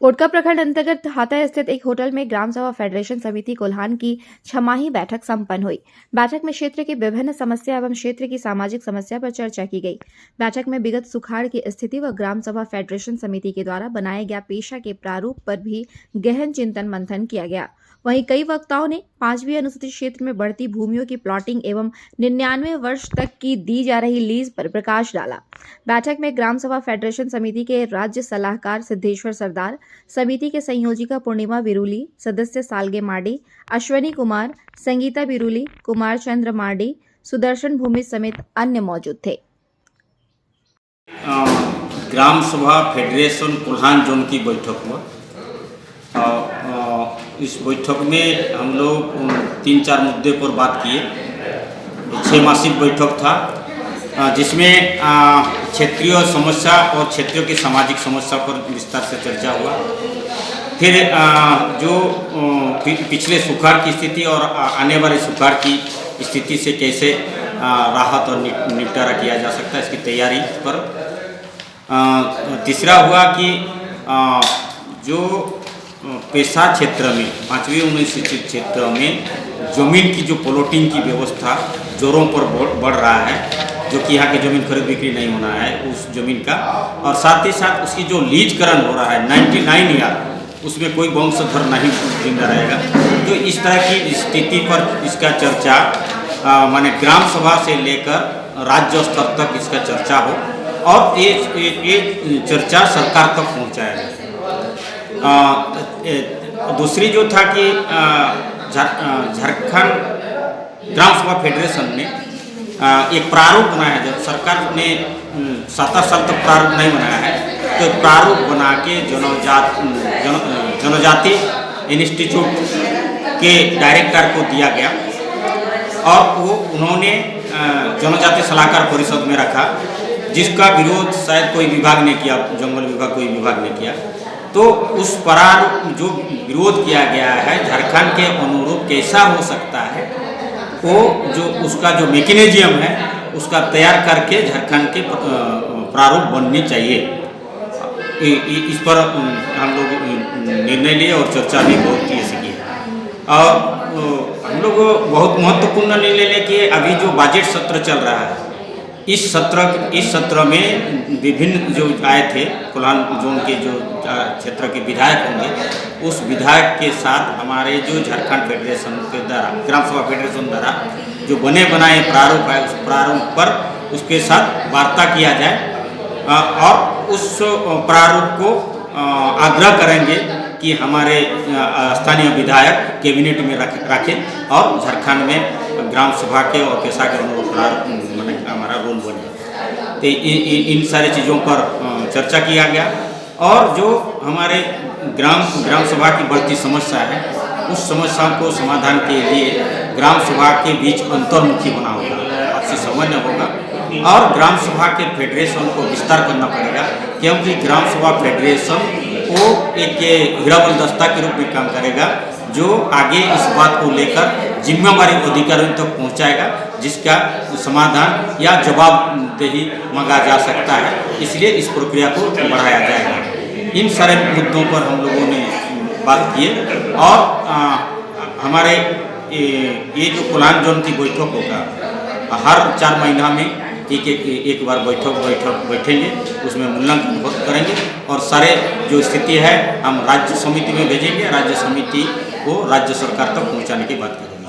पोटका प्रखंड अंतर्गत हाता स्थित एक होटल में ग्राम सभा फेडरेशन समिति कोल्हान की छमाही बैठक संपन्न हुई। बैठक में क्षेत्र की विभिन्न समस्या एवं क्षेत्र की सामाजिक समस्या पर चर्चा की गई। बैठक में विगत सुखाड़ की स्थिति व ग्राम सभा फेडरेशन समिति के द्वारा बनाए गया पेशा के प्रारूप पर भी गहन चिंतन मंथन किया गया। वहीं कई वक्ताओं ने 5वीं अनुसूचित क्षेत्र में बढ़ती भूमियों की प्लॉटिंग एवं 99 वर्ष तक की दी जा रही लीज पर प्रकाश डाला। बैठक में ग्राम सभा फेडरेशन समिति के राज्य सलाहकार सिद्धेश्वर सरदार, समिति के संयोजिका पूर्णिमा बिरुली, सदस्य सालगे मार्डी, अश्वनी कुमार, संगीता बिरुली, कुमार चंद्र मार्डी, सुदर्शन भूमि समेत अन्य मौजूद थे। ग्राम सभा फेडरेशन कोल्हान जोन की बैठक हुआ। इस बैठक में हम लोग 3-4 मुद्दे पर बात किए। 6 मासिक बैठक था जिसमें क्षेत्रीय समस्या और क्षेत्रों की सामाजिक समस्या पर विस्तार से चर्चा हुआ। फिर जो पिछले सुखाड़ की स्थिति और आने वाले सुखाड़ की स्थिति से कैसे राहत और निपटारा किया जा सकता है, इसकी तैयारी पर। तीसरा हुआ कि जो पेशा क्षेत्र में 5वीं अनुसूचित क्षेत्र में जमीन की जो प्लॉटिंग की व्यवस्था जोरों पर बढ़ रहा है, जो कि यहाँ की ज़मीन खरीद बिक्री नहीं होना है उस ज़मीन का, और साथ ही साथ उसकी जो लीजकरण हो रहा है 99 ईयर, उसमें कोई वंशधर नहीं जिंदा रहेगा। तो इस तरह की स्थिति पर इसका चर्चा माने ग्राम सभा से लेकर राज्य स्तर तक इसका चर्चा हो और ये चर्चा सरकार तक पहुँचाया जाए। दूसरी जो था कि झारखंड ग्राम सभा फेडरेशन ने एक प्रारूप बनाया। जब सरकार ने 7 साल तक प्रारूप नहीं बनाया है, तो प्रारूप बना के जनजाति इंस्टीट्यूट के डायरेक्टर को दिया गया और वो उन्होंने जनजाति सलाहकार परिषद में रखा, जिसका विरोध शायद कोई विभाग ने किया, जंगल विभाग कोई विभाग ने किया। तो उस प्रारूप जो विरोध किया गया है झारखंड के अनुरूप कैसा हो सकता है, वो जो उसका जो मैकेनिज्म है उसका तैयार करके झारखंड के प्रारूप बननी चाहिए। इस पर हम लोग निर्णय लिए और चर्चा भी बहुत की सकी। और हम लोग बहुत महत्वपूर्ण निर्णय लिए कि अभी जो बजट सत्र चल रहा है, इस सत्र में विभिन्न जो आए थे कोल्हान जोन के जो क्षेत्र के विधायक होंगे, उस विधायक के साथ हमारे जो झारखंड फेडरेशन के द्वारा ग्राम सभा फेडरेशन द्वारा जो बने बनाए प्रारूप है, उस प्रारूप पर उसके साथ वार्ता किया जाए और उस प्रारूप को आग्रह करेंगे कि हमारे स्थानीय विधायक कैबिनेट में रखें और झारखंड में ग्राम सभा के और पेशा के अनुरूप हमारा रोल बने। तो इन सारी चीज़ों पर चर्चा किया गया और जो हमारे ग्राम सभा की बढ़ती समस्या है, उस समस्या को समाधान के लिए ग्राम सभा के बीच अंतर्मुखी होना होगा, आपसी समन्वय होगा और ग्राम सभा के फेडरेशन को विस्तार करना पड़ेगा, क्योंकि ग्राम सभा फेडरेशन वो एक हीराबल दस्ता के रूप में काम करेगा, जो आगे इस बात को लेकर जिम्मेवारी अधिकारियों तक पहुंचाएगा, जिसका समाधान या जवाबदेही मांगा जा सकता है। इसलिए इस प्रक्रिया को बढ़ाया जाएगा। इन सारे मुद्दों पर हम लोगों ने बात की और हमारे ये जो कोल्हान जोन की बैठक होगा, हर 4 महीना में एक बार बैठेंगे, उसमें मूल्यांकन करेंगे और सारे जो स्थिति है हम राज्य समिति में भेजेंगे, राज्य समिति को राज्य सरकार तक पहुंचाने की बात करेंगे।